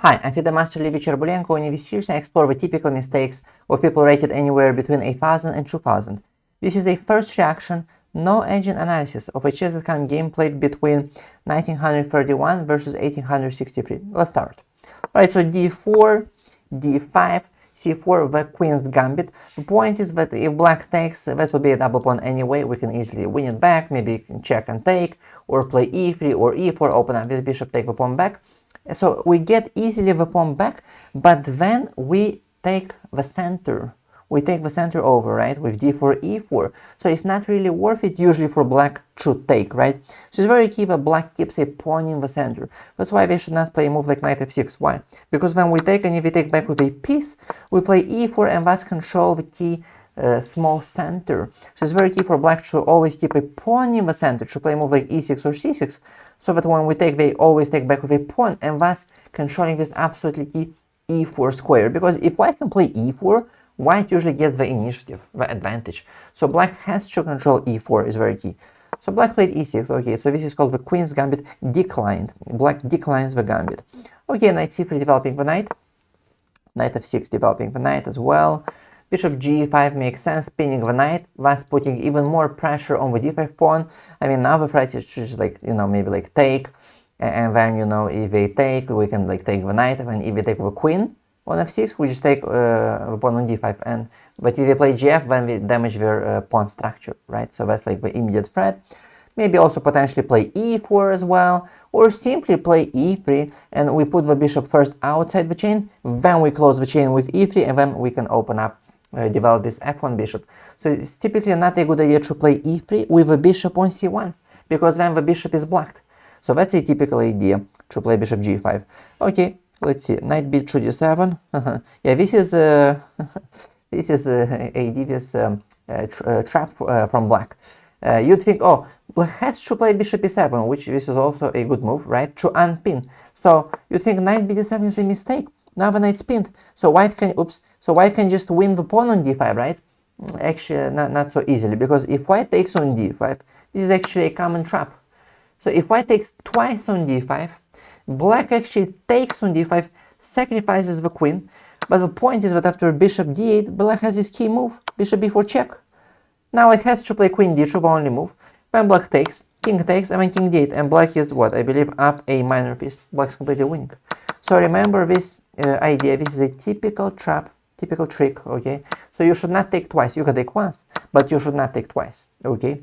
Hi, I'm FIDE Master Livy Cherbulenko, and in this series I explore the typical mistakes of people rated anywhere between 8,000 and 2,000. This is a first reaction, no engine analysis of a chess.com game played between 1931 versus 1863. Let's start. Alright, so d4, d5, c4, the queen's gambit. The point is that if black takes, that will be a double pawn anyway. We can easily win it back, maybe check and take, or play e3 or e4, open up this bishop, take the pawn back. So we get easily the pawn back, but then we take the center. We take the center over, right, with d4, e4. So it's not really worth it usually for black to take, right? So it's very key that black keeps a pawn in the center. That's why they should not play a move like knight f6. Why? Because when we take, and if we take back with a piece, we play e4 and thus control the key small center. So it's very key for black to always keep a pawn in the center, to play a move like e6 or c6, so that when we take, they always take back with a pawn, and thus controlling this absolutely key e4 square. Because if white can play e4, white usually gets the initiative, the advantage. So black has to control e4 is very key. So black played e6. Okay, so this is called the queen's gambit declined. Black declines the gambit. Okay, knight c3 developing the knight. Knight f6 developing the knight as well. Bishop g5 makes sense, pinning the knight, thus putting even more pressure on the d5 pawn. I mean, now the threat is just like, maybe like take, and then, if they take, we can like take the knight, and if we take the queen on f6, we just take the pawn on d5, but if they play gf, then we damage their pawn structure, right? So that's like the immediate threat. Maybe also potentially play e4 as well, or simply play e3, and we put the bishop first outside the chain, then we close the chain with e3, and then we can open up, develop this f1 bishop. So it's typically not a good idea to play e3 with a bishop on c1, because then the bishop is blocked. So that's a typical idea, to play bishop g5. Okay, let's see, knight b2 d7. Yeah, this is this is a devious trap from black. You'd think, oh, black has to play bishop e7, which this is also a good move, right, to unpin. So you think knight b d7 is a mistake. Now the knight's pinned, so white can just win the pawn on d5, right? Actually, not so easily, because if white takes on d5, this is actually a common trap. So if white takes twice on d5, black actually takes on d5, sacrifices the queen, but the point is that after bishop d8, black has this key move, bishop b4 check. Now it has to play queen d2, the only move. Then black takes, and then king d8, and black is what, I believe, up a minor piece. Black's completely winning. So remember this idea, this is a typical trap, typical trick, okay? So you should not take twice, you can take once, but you should not take twice, okay?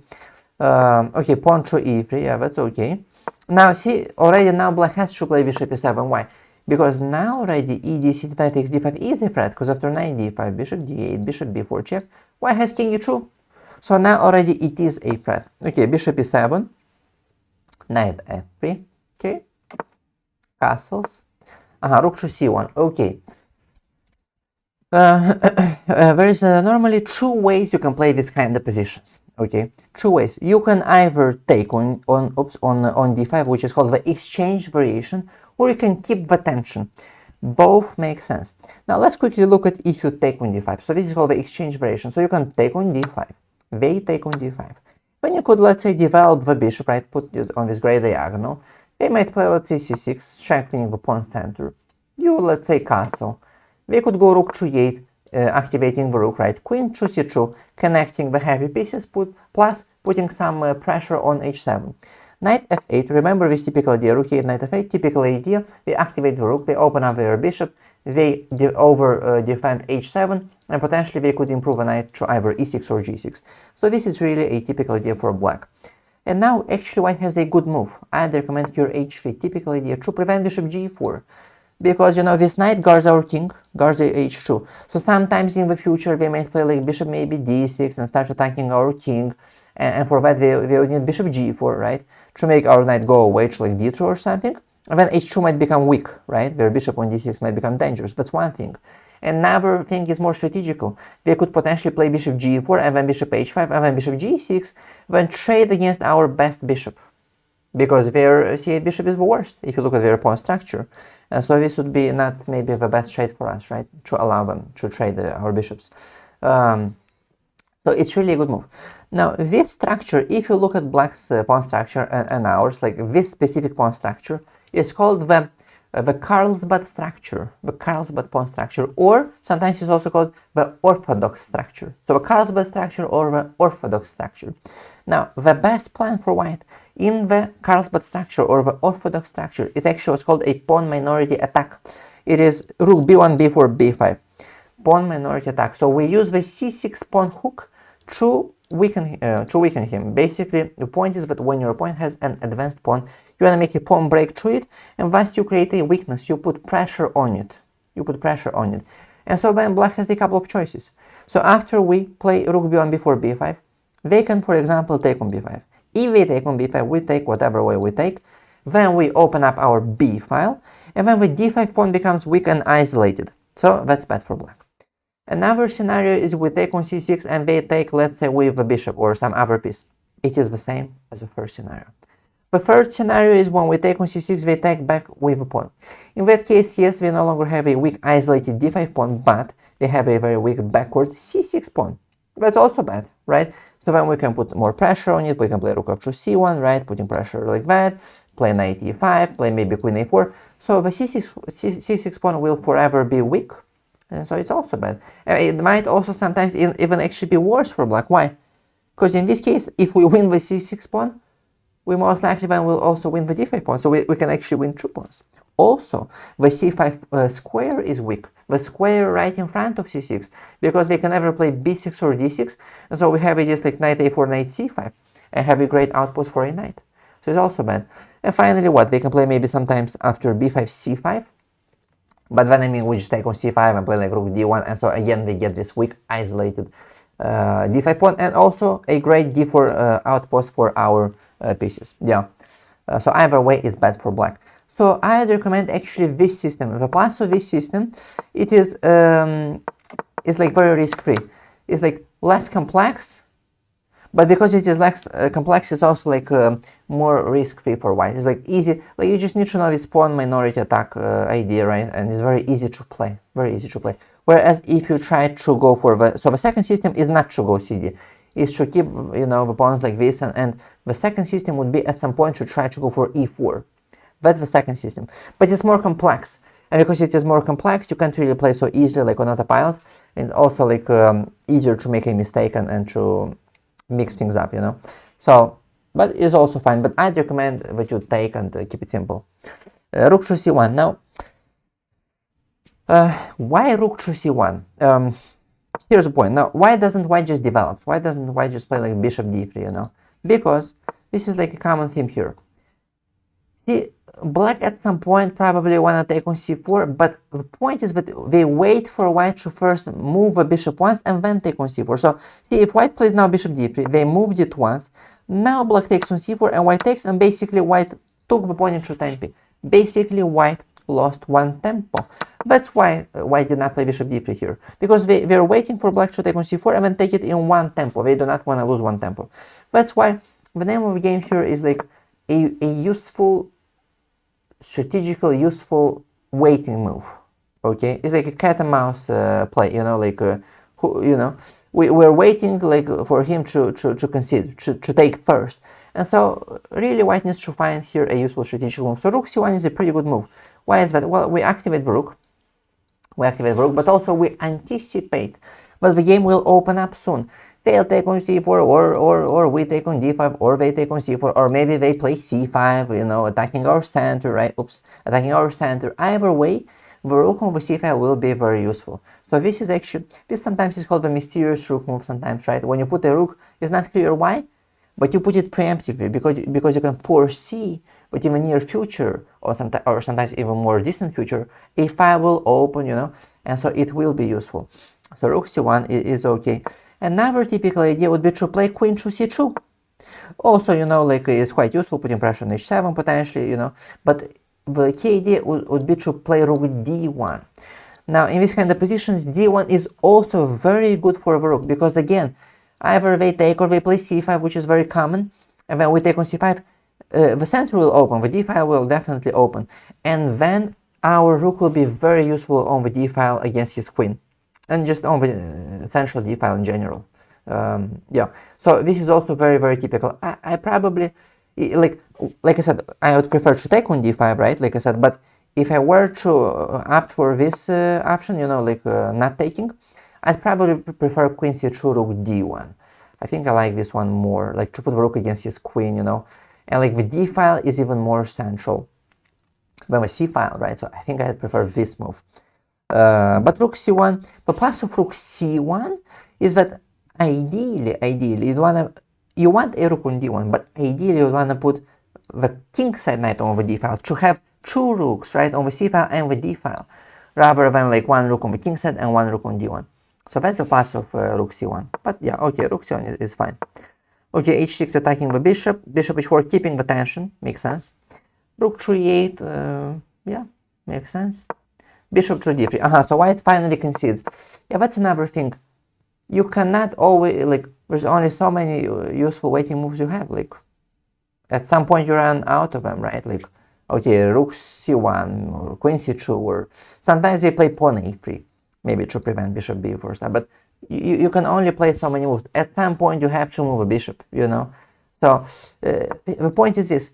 Okay, pawn to e3, yeah, that's okay. Now see, already now black has to play bishop e7, why? Because now already e d6, knight takes d5 is a threat, because after knight d5, bishop d8, bishop b4 check, white has king e2. So now already it is a threat. Okay, bishop e7, knight f3, okay, castles. Rook to c1, okay. There is normally two ways you can play this kind of positions, okay? Two ways. You can either take on d5, which is called the exchange variation, or you can keep the tension. Both make sense. Now let's quickly look at if you take on d5. So this is called the exchange variation. So you can take on d5. They take on d5. Then you could, let's say, develop the bishop, right? Put it on this gray diagonal. They might play, let's say, c6, strengthening the pawn center. You, let's say, castle. They could go rook to e8, activating the rook, right? Queen to c2, connecting the heavy pieces, plus putting some pressure on h7. Knight f8, remember this typical idea, rook e8, knight f8, typical idea. They activate the rook, they open up their bishop, they defend h7, and potentially they could improve a knight to either e6 or g6. So this is really a typical idea for black. And now actually white has a good move. I'd recommend your h3, typical idea, to prevent bishop g4. Because, this knight guards our king, guards the h2. So sometimes in the future they might play like bishop maybe d6 and start attacking our king. And for that they would need bishop g4, right? To make our knight go away to like d2 or something. And then h2 might become weak, right? Their bishop on d6 might become dangerous. That's one thing. Another thing is more strategical. They could potentially play bishop g4 and then bishop h5 and then bishop g6, then trade against our best bishop. Because their c8 bishop is the worst, if you look at their pawn structure. And so this would be not maybe the best trade for us, right? To allow them to trade our bishops. So it's really a good move. Now, this structure, if you look at black's pawn structure and ours, like this specific pawn structure, is called the the Carlsbad structure, the Carlsbad pawn structure, or sometimes it's also called the orthodox structure. So the Carlsbad structure or the orthodox structure. Now, the best plan for white in the Carlsbad structure or the orthodox structure is actually what's called a pawn minority attack. It is rook b1, b4, b5. Pawn minority attack. So we use the c6 pawn hook to weaken him. Basically, the point is that when your opponent has an advanced pawn, you want to make a pawn break through it, and once you create a weakness, you put pressure on it. And so then black has a couple of choices. So after we play rook b1, b4, b5, they can, for example, take on b5. If they take on b5, we take whatever way we take. Then we open up our b file, and then the d5 pawn becomes weak and isolated. So that's bad for black. Another scenario is we take on c6 and they take, let's say, with a bishop or some other piece. It is the same as the first scenario. The third scenario is when we take on c6, they take back with a pawn. In that case, yes, we no longer have a weak isolated d5 pawn, but they have a very weak backward c6 pawn. That's also bad, right? So then we can put more pressure on it. We can play rook f2 c1, right? Putting pressure like that. Play knight e5, play maybe queen a4. So the c6 pawn will forever be weak. And so it's also bad. It might also sometimes even actually be worse for black. Why? Because in this case, if we win the c6 pawn, we most likely then will also win the d5 pawn. So we can actually win 2 pawns. Also, the c5 square is weak. The square right in front of c6, because they can never play b6 or d6. And so we have it just like knight a4, knight c5, and have a great outpost for a knight. So it's also bad. And finally, what? They can play maybe sometimes after b5, c5. But then, I mean, we just take on c5 and play like rook d1, and so again they get this weak, isolated d5 pawn, and also a great d4 outpost for our pieces. Yeah. So either way is bad for black. So I'd recommend actually this system. The plus of this system, it is like very risk-free. It's like less complex, but because it is less complex, it's also like more risk-free for white. It's like easy, like you just need to know this pawn minority attack idea, right? And it's very easy to play, Whereas if you try to go for the second system is not to go CD, is to keep, you know, the pawns like this, and the second system would be at some point to try to go for e4. That's the second system, but it's more complex. And because it is more complex, you can't really play so easily like on autopilot, and also like easier to make a mistake and to mix things up, you know. So, but it's also fine. But I'd recommend that you take and keep it simple. Rook to c1. Now, why rook to c1? Here's the point. Now, why doesn't white just develop? Why doesn't white just play like bishop d3, you know? Because this is like a common theme here. See, black at some point probably want to take on c4, but the point is that they wait for white to first move the bishop once and then take on c4. So, see, if white plays now bishop d3, they moved it once, now black takes on c4 and white takes, and basically white took the pawn into tempo. Basically, white lost one tempo. That's why white did not play bishop d3 here, because they're waiting for black to take on c4 and then take it in one tempo. They do not want to lose one tempo. That's why the name of the game here is like a useful, strategically useful waiting move. Okay, it's like a cat and mouse play, you know, like we're waiting like for him to concede, to take first. And so really white needs to find here a useful strategic move. So rook c1 is a pretty good move. Why is that? Well, we activate the rook, but also we anticipate that the game will open up soon. They'll take on c4, or we take on d5, or they take on c4, or maybe they play c5, you know, attacking our center, right? Attacking our center. Either way, the rook on the c5 will be very useful. So this is actually, this sometimes is called the mysterious rook move sometimes, right? When you put a rook, it's not clear why, but you put it preemptively because you can foresee that in the near future, or sometimes even more distant future, a file will open, you know, and so it will be useful. So rook c1 is okay. Another typical idea would be to play queen to c2. Also, you know, like it's quite useful, putting pressure on h7 potentially, you know, but the key idea would be to play rook d1. Now, in this kind of positions, d1 is also very good for the rook, because again, either they take or they play c5, which is very common, and when we take on c5, the center will open, the d file will definitely open, and then our rook will be very useful on the d file against his queen, and just on the central d file in general. Yeah, so this is also very, very typical. I probably, like I said, I would prefer to take on d5, right, like I said, but if I were to opt for this option, you know, like not taking, I'd probably prefer queen c2, rook d1. I think I like this one more, like to put the rook against his queen, you know. And like the d file is even more central than the c file, right? So I think I'd prefer this move. But rook c1, the plus of rook c1 is that ideally you want a rook on d1, but ideally you want to put the king side knight on the d file to have two rooks, right, on the c file and the d file, rather than like one rook on the king side and one rook on d1. So that's the plus of rook c1. But yeah, okay, rook c1 is fine. Okay, h6 attacking the bishop, bishop h4 keeping the tension, makes sense. Rook e8, yeah, makes sense. Bishop to d3. So white finally concedes. Yeah, that's another thing. You cannot always, like, there's only so many useful waiting moves you have. Like, at some point you run out of them, right? Like, okay, rook c1 or queen c2, or sometimes we play pawn a3, maybe to prevent bishop b4 stuff. But you can only play so many moves. At some point you have to move a bishop, you know. So the point is this.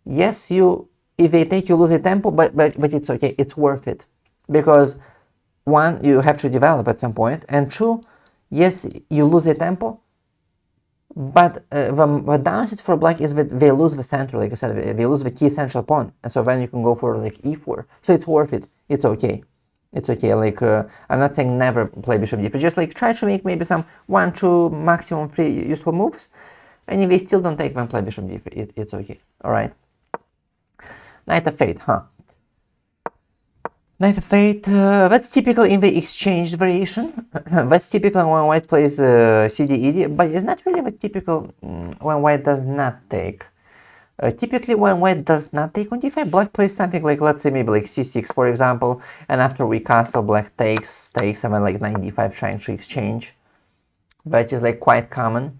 Yes, if they take, you lose a tempo, but it's okay. It's worth it. Because one, you have to develop at some point, and two, yes, you lose a tempo, but the downside for black is that they lose the center, like I said, they lose the key central pawn, and so then you can go for like e4. So it's worth it. It's okay. It's okay. Like I'm not saying never play bishop d3, just like try to make maybe some 1, 2, maximum 3 useful moves, and if they still don't take, then play bishop d3. It's okay. All right. Knight of Fate, Knight of Fate, that's typical in the exchanged variation. That's typical when white plays CD-ED, but it's not really typical when white does not take. Typically when white does not take on d5, black plays something like, let's say maybe like c6, for example, and after we castle, black takes, and then like knight d5 trying to exchange. That is like quite common,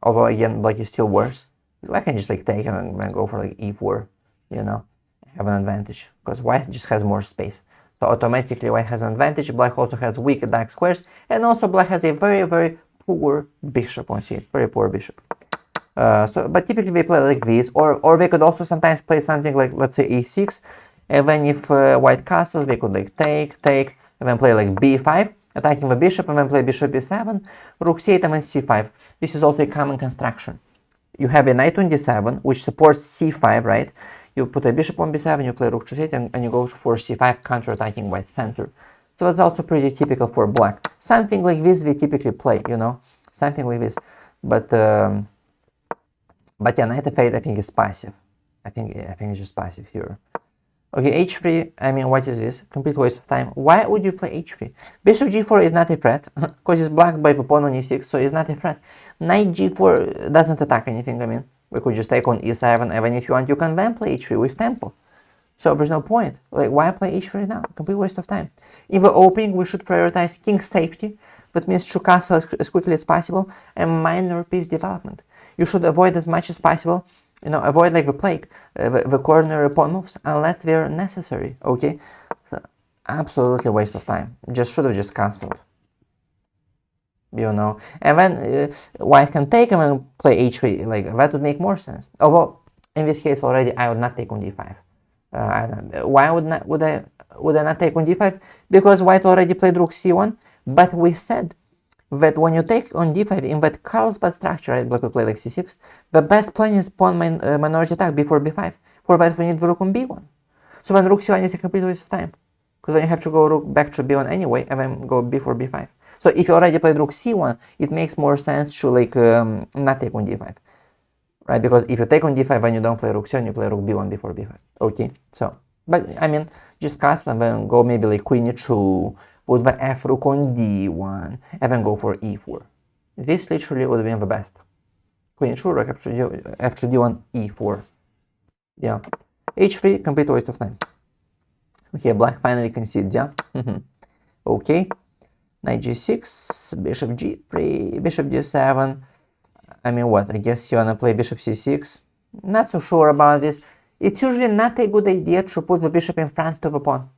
although again, black is still worse. Black can just like take and then go for like e4, you know. Have an advantage because white just has more space, so automatically white has an advantage. Black also has weak dark squares, and also black has a very poor bishop on c8, very poor bishop. But typically they play like this, or they could also sometimes play something like, let's say a6, and then if white castles, they could like take, and then play like b5, attacking the bishop, and then play bishop b7, rook c8, and then c5. This is also a common construction. You have a knight on d7, which supports c5, right? You put a bishop on b7, you play rook to c8, and you go for c5, counter-attacking white center. So that's also pretty typical for black. Something like this we typically play, you know, something like this. But yeah, Knight of Fate I think is passive. I think it's just passive here. Okay, h3. I mean, what is this? Complete waste of time. Why would you play h3? Bishop g4 is not a threat because it's blocked by the pawn on e6, so it's not a threat. Knight g4 doesn't attack anything. I mean, we could just take on e7, and then if you want, you can then play h3 with tempo. So there's no point. Like, why play h3 now? Complete waste of time. In the opening, we should prioritize king safety. That means to castle as quickly as possible, and minor piece development. You should avoid as much as possible, you know, avoid like the plague, the corner pawn moves, unless they're necessary, okay? So, absolutely waste of time. Just should have just castled. You know, and then white can take and then play h3, like that would make more sense. Although in this case already I would not take on d5. Why would I not take on d5? Because white already played rook c1, but we said that when you take on d5 in that Carlsbad structure, right, black would play like c6, the best plan is pawn minority attack before b5. For that we need the rook on b1. So then rook c1 is a complete waste of time, because then you have to go rook back to b1 anyway, and then go before b5. So if you already played rook c1, it makes more sense to like not take on d5, right? Because if you take on d5 and you don't play rook c1, you play rook b1 before b5. Okay, so, but I mean, just castle and then go maybe like queen e2, put the f rook on d1, and then go for e4. This literally would have been the best. Queen e2, rook f2 d1, e4. Yeah, h3, complete waste of time. Okay, black finally concedes, yeah? Okay. Knight g6, bishop g3, bishop d7. I mean, what? I guess you wanna play bishop c6. Not so sure about this. It's usually not a good idea to put the bishop in front of a pawn.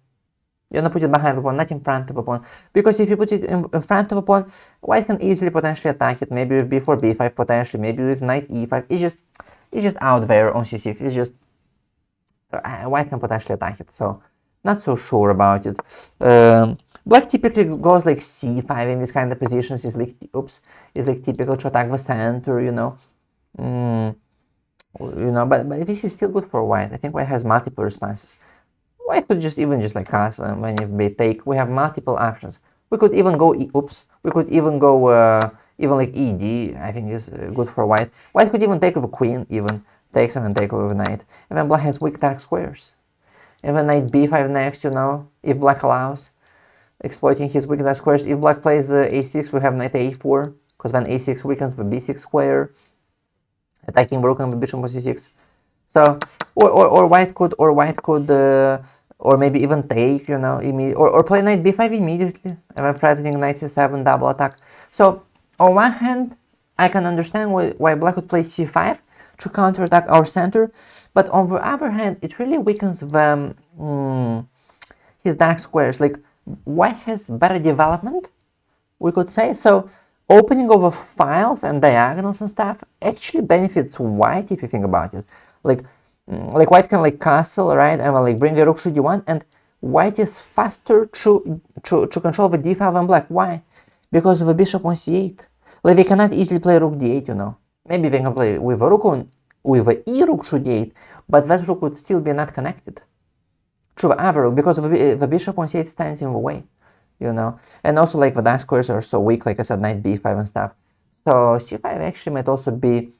You wanna put it behind the pawn, not in front of a pawn. Because if you put it in front of a pawn, white can easily potentially attack it. Maybe with b4, b5, potentially. Maybe with knight e5. It's just out there on c6. It's just white can potentially attack it, so not so sure about it. Black typically goes like c5 in these kind of positions. Is like typical to attack the center, you know. But this is still good for white. I think white has multiple responses. White could just like castle, and when if they take, we have multiple options. We could even go we could even go even like ed. I think is good for white. White could even take with a queen, even takes and take with a knight. And then black has weak dark squares. And then knight b5 next, you know, if black allows, exploiting his weak dark squares. If black plays a6, we have knight a4, because then a6 weakens the b6 square, attacking rook and the bishop on c6. So, or white could, or maybe even take, you know, or play knight b5 immediately, and then threatening knight c7 double attack. So, on one hand, I can understand why black would play c5 to counterattack our center, but on the other hand, it really weakens the his dark squares. Like, white has better development, we could say. So, opening over files and diagonals and stuff actually benefits white if you think about it. Like white can like castle, right, and like bring a rook should you want, and white is faster to control the d file than black. Why? Because of a bishop on c8. Like they cannot easily play rook d8, you know. Maybe they can play with a rook with a e rook should d8, but that rook would still be not connected to the other rook because the bishop on c8 stands in the way, you know. And also like the dark squares are so weak, like I said, knight b5 and stuff. So c5 actually might also be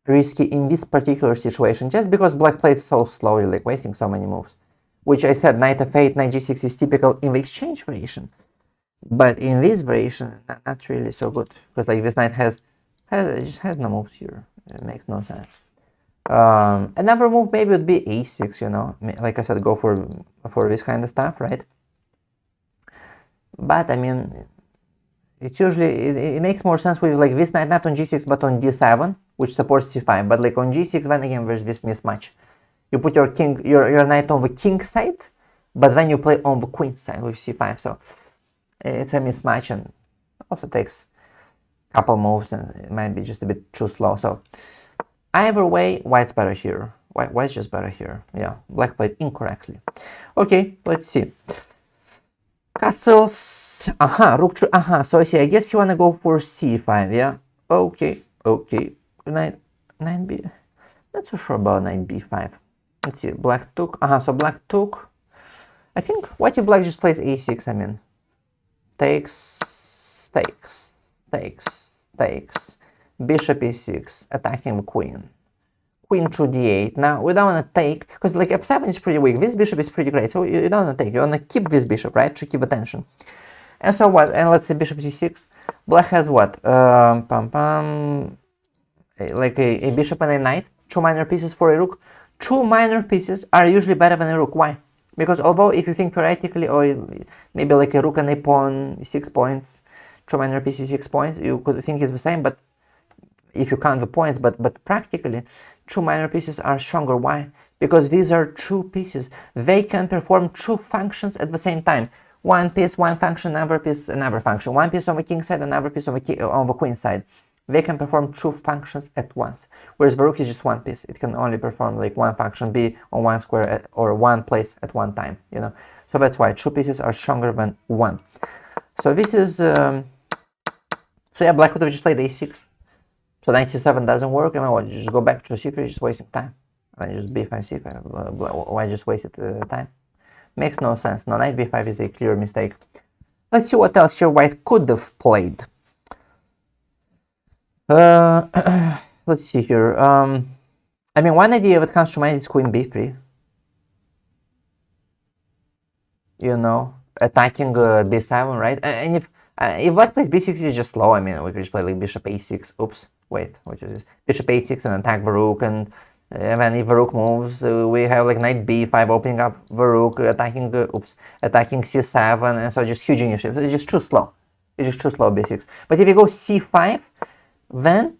risky in this particular situation, just because black played so slowly, like wasting so many moves. Which I said, knight f8, knight g6 is typical in the exchange variation. But in this variation, not really so good, because like this knight just has no moves here. It makes no sense. Another move maybe would be a6, you know. Like I said, go for this kind of stuff, right? But I mean, it usually it makes more sense with like this knight not on g6 but on d7, which supports c5. But like on g6, then again there's this mismatch. You put your knight on the king side, but then you play on the queen side with c5. So it's a mismatch, and also takes a couple moves, and it might be just a bit too slow. So either way, white's better here. White's just better here. Yeah, black played incorrectly. Okay, let's see. Castles, rook to, so I see, I guess you wanna go for c5, yeah? Okay, knight b, not so sure about knight b5. Let's see, black took, so black took, I think, what if black just plays a6, I mean, takes, bishop e6, attacking the queen. Queen to d8. Now, we don't want to take, because like f7 is pretty weak. This bishop is pretty great, so you don't want to take. You want to keep this bishop, right, to keep attention. And so what? And let's say bishop c6. Black has what? Like a bishop and a knight. 2 minor pieces for a rook. 2 minor pieces are usually better than a rook. Why? Because although if you think theoretically, or maybe like a rook and a pawn, 6 points, 2 minor pieces, 6 points, you could think it's the same, but if you count the points, but practically, 2 minor pieces are stronger. Why? Because these are 2 pieces. They can perform 2 functions at the same time. One piece, one function, another piece, another function. One piece on the king side, another piece on the queen side. They can perform 2 functions at once. Whereas the rook is just one piece. It can only perform like one function, be on one square or one place at one time. You know. So that's why 2 pieces are stronger than 1. So this is. So yeah, black would have just played a6. So knight c7 doesn't work, and what, you just go back to c3, just wasting time. And just b5, c5, why just wasted time? Makes no sense. No, knight b5 is a clear mistake. Let's see what else here white could have played. Let's see here. I mean, one idea that comes to mind is queen b3. You know, attacking b7, right? And if black plays b6, it's just slow. I mean, we could just play like bishop a6. Oops. Wait, what is this? Bishop a6 and attack the rook, and then if the rook moves, we have like knight b5 opening up the rook, attacking c7, and so just huge initiative. So it's just too slow. It's just too slow, b6. But if you go c5, then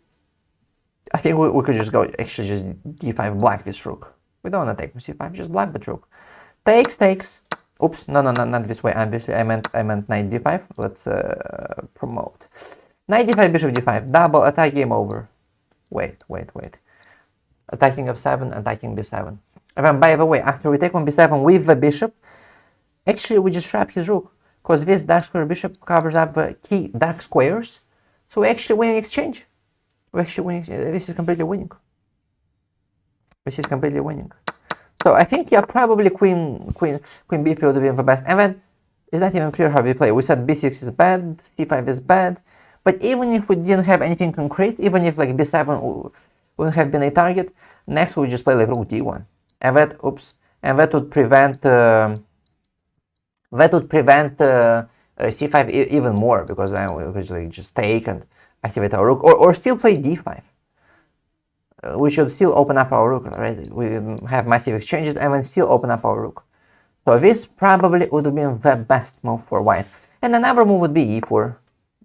I think we could just go, actually just d5 black this rook. We don't want to take c5, just black the rook. Takes. Oops, no, not this way. Obviously, I meant knight d5. Let's promote. Knight d5, bishop d5, double attack, game over. Wait. Attacking f7, attacking b7. And then, by the way, after we take on b7 with the bishop, actually we just trap his rook, because this dark square bishop covers up the key dark squares, so we actually win exchange. This is completely winning. This is completely winning. So I think, yeah, probably queen b3 would be the best. And then it's not even clear how we play. We said b6 is bad, c5 is bad, but even if we didn't have anything concrete, even if like b7 wouldn't have been a target, next we would just play like rook d1, and that would prevent c5 even more, because then we could like just take and activate our rook, or still play d5. We should still open up our rook, right? We have massive exchanges and then still open up our rook. So this probably would have been the best move for white. And another move would be e4.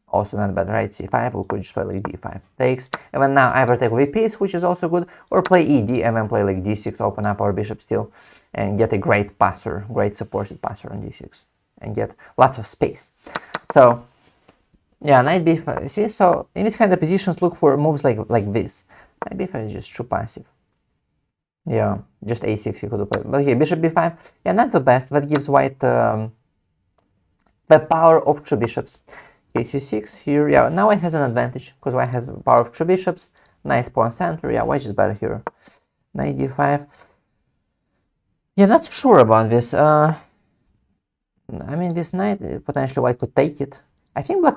Also not bad, right? c5, we could just play like d5 takes. And then now either take with piece, which is also good, or play ed and then play like d6, open up our bishop still, and get a great passer, great supported passer on d6, and get lots of space. So, yeah, knight b5. See, so in these kind of positions, look for moves like this. Knight b5 is just too passive. Yeah, just a6 you could play. But here, bishop b5, yeah, not the best. That gives white the power of two bishops. Okay, c6 here, yeah, now white has an advantage, because white has the power of two bishops. Nice pawn center, yeah, white is better here. Knight d5. Yeah, not so sure about this. I mean, this knight, potentially white could take it. I think black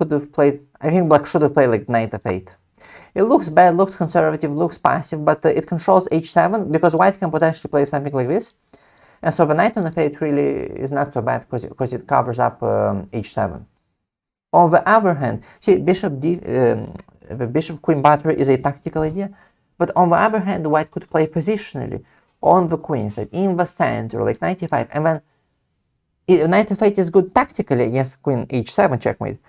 should have played like knight f8. It looks bad, looks conservative, looks passive, but it controls h7, because white can potentially play something like this. And so the knight on f8 really is not so bad, because it covers up h7. On the other hand, see, the bishop-queen battery is a tactical idea, but on the other hand, white could play positionally on the queen side, in the center, like knight e5, and then knight f8 is good tactically against queen h7 checkmate.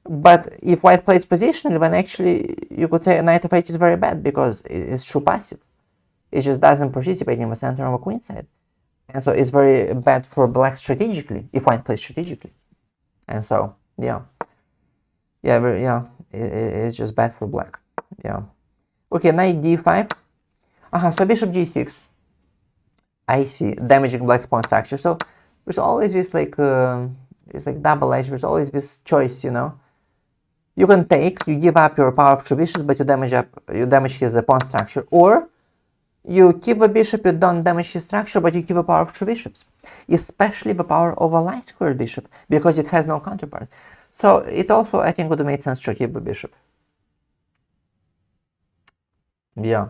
But if white plays positionally, then actually you could say knight f8 is very bad, because it's too passive. It just doesn't participate in the center of the queen side. And so it's very bad for black strategically, if white plays strategically. And so, yeah. It's just bad for black. Yeah. Okay, knight d5. So bishop g6. I see, damaging black's pawn structure. So there's always this like, it's like double edge. There's always this choice, you know. You can take, you give up your power of two bishops, but you damage his pawn structure, or you keep a bishop, you don't damage his structure, but you keep a power of two bishops, especially the power of a light squared bishop, because it has no counterpart. So it also, I think, would have made sense to keep the bishop. Yeah,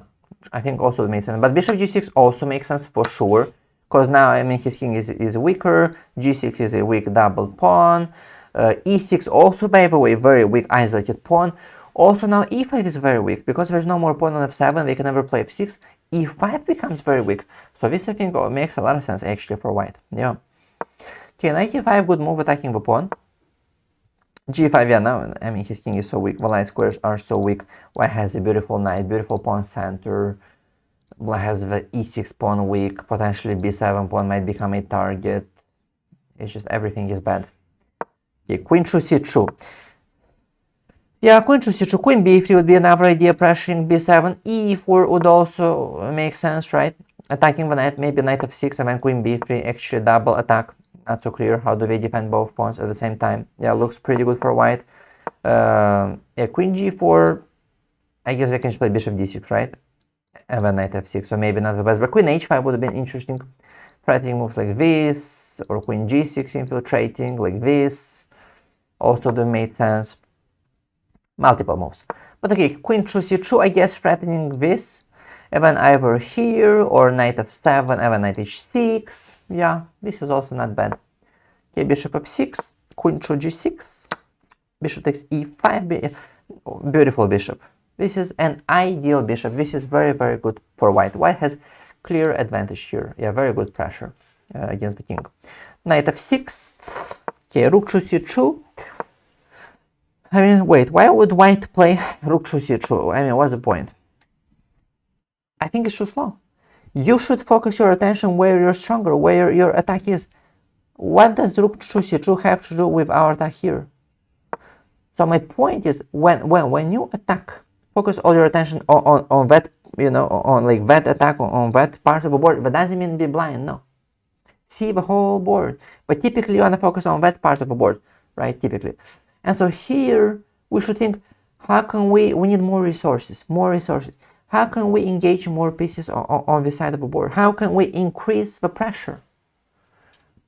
I think also it made sense. But bishop g6 also makes sense for sure, because now, I mean, his king is weaker, g6 is a weak double pawn, e6 also, by the way, very weak isolated pawn. Also now e5 is very weak, because there's no more pawn on f7, they can never play f6, e5 becomes very weak. So this, I think, makes a lot of sense actually for white. Yeah. Okay, knight e5, good move, attacking the pawn. g5, yeah, now, I mean, his king is so weak, the light squares are so weak. White has a beautiful knight, beautiful pawn center. Black has the e6 pawn weak, potentially b7 pawn might become a target. It's just everything is bad. Okay, queen to c2. Yeah, queen to c2, queen b3 would be another idea, pressuring b7. e4 would also make sense, right? Attacking the knight, maybe knight f6 and then queen b3, actually double attack. Not so clear how do they defend both pawns at the same time. Yeah, looks pretty good for white. Yeah, queen g4, I guess we can just play bishop d6, right? And then knight f6, so maybe not the best, but queen h5 would have been interesting. Threatening moves like this, or queen g6 infiltrating like this. Also would have made sense. Multiple moves. But okay, queen to c2, I guess threatening this. And then either here, or knight f7, and then knight h6. Yeah, this is also not bad. Okay, bishop f6, queen to g6. Bishop takes e5, beautiful bishop. This is an ideal bishop. This is very, very good for white. White has clear advantage here. Yeah, very good pressure against the king. Knight f6. Okay, rook to c2. I mean, wait, why would white play rook to c2? I mean, what's the point? I think it's too slow. You should focus your attention where you're stronger, where your attack is. What does rook to c2 have to do with our attack here? So my point is, when you attack Focus all your attention on that, you know, on like that attack, on that part of the board. But doesn't mean be blind, no. See the whole board. But typically you want to focus on that part of the board, right? Typically. And so here we should think, how can we need more resources, How can we engage more pieces on the side of the board? How can we increase the pressure?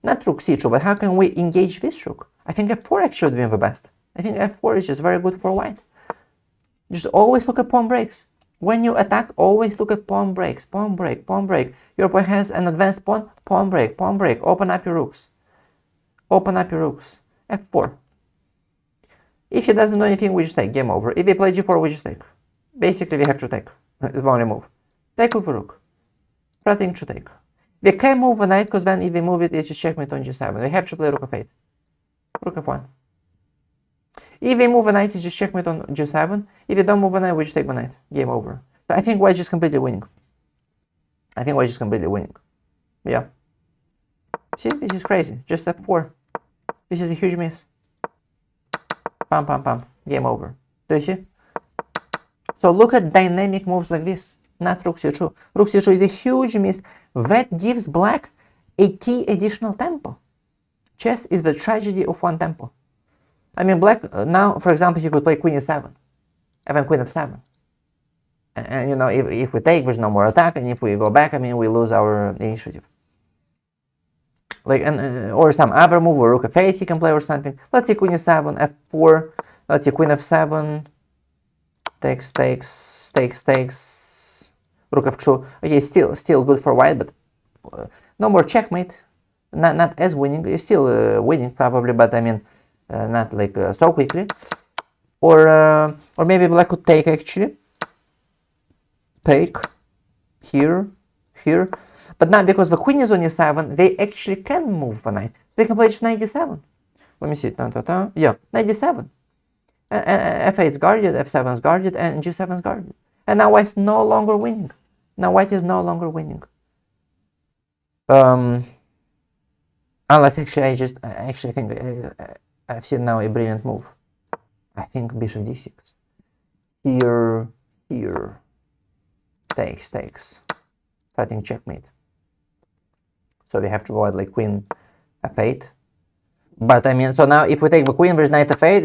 Not rook c2, but how can we engage this rook? I think f4 actually would be the best. I think f4 is just very good for white. Just always look at pawn breaks. When you attack, always look at pawn breaks. Pawn break, pawn break. Your opponent has an advanced pawn. Pawn break, pawn break. Open up your rooks. Open up your rooks. f4. If he doesn't do anything, we just take. Game over. If he play g4, we just take. Basically, we have to take. It's the only move. Take with the rook. Nothing to take. We can move the knight, because then if we move it, it's just checkmate on g7. We have to play rook f8. Rook f1. If we move a knight, it's just checkmate on g7. If you don't move a knight, we just take the knight. Game over. So I think white is just completely winning. Yeah. See, this is crazy. Just f4. This is a huge miss. Pam, pam, pam. Game over. Do you see? So look at dynamic moves like this. Not rook c2. Rook c2 is a huge miss. That gives black a key additional tempo. Chess is the tragedy of one tempo. I mean, black, now, for example, he could play queen e7, and then queen f7. And you know, if we take, there's no more attack, and if we go back, I mean, we lose our initiative. Like, or some other move, or rook f8 he can play or something. Let's see queen e7, f4, let's see queen f7, takes, rook f2. Okay, still good for white, but no more checkmate. Not as winning, still winning probably, but I mean, not like so quickly. Or maybe black could take actually. Take here, but not because the queen is on e7. They actually can move the knight. They can play just knight d7. Let me see. Yeah, knight d7. F8 is guarded, f7 is guarded, and g7 is guarded. And now white is no longer winning. Unless actually I think I've seen now a brilliant move. I think bishop d6. Here. Takes. Fighting checkmate. So we have to go at like queen f8. But I mean, so now if we take the queen versus knight f8,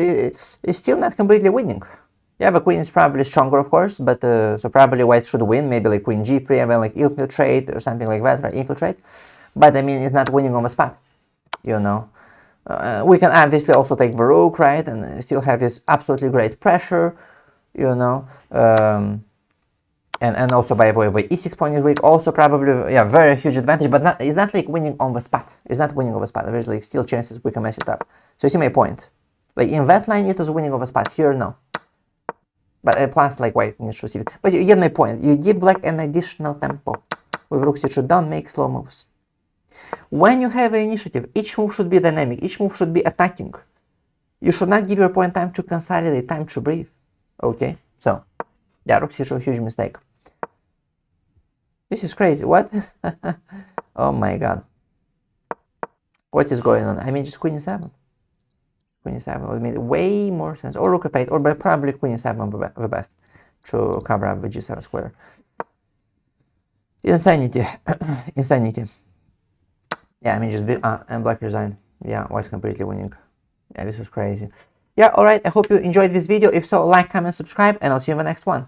it's still not completely winning. Yeah, the queen is probably stronger, of course, but so probably white should win. Maybe like queen g3 and then like infiltrate or something like that, right? Infiltrate. But I mean, it's not winning on the spot, you know. We can obviously also take the rook, right, and still have this absolutely great pressure, you know. And also, by the way, the e6 pawn is weak. Also, probably, yeah, very huge advantage, but it's not like winning on the spot. There's like still chances we can mess it up. So you see my point. Like in that line, it was winning on the spot. Here, no. But plus, like white needs to see it. But you get my point. You give black an additional tempo with rook c2. Don't make slow moves. When you have an initiative, each move should be dynamic. Each move should be attacking. You should not give your opponent time to consolidate, time to breathe. Okay? So, yeah, rook c2, huge mistake. This is crazy. What? Oh my god. What is going on? I mean, just queen e7. Queen e7 would make way more sense. Or rook f8, or probably queen e7 the best to cover up the g7 square. Insanity. Insanity. Yeah, I mean, just and black resigned. Yeah, white's completely winning. Yeah, this was crazy. Yeah, alright, I hope you enjoyed this video. If so, like, comment, subscribe, and I'll see you in the next one.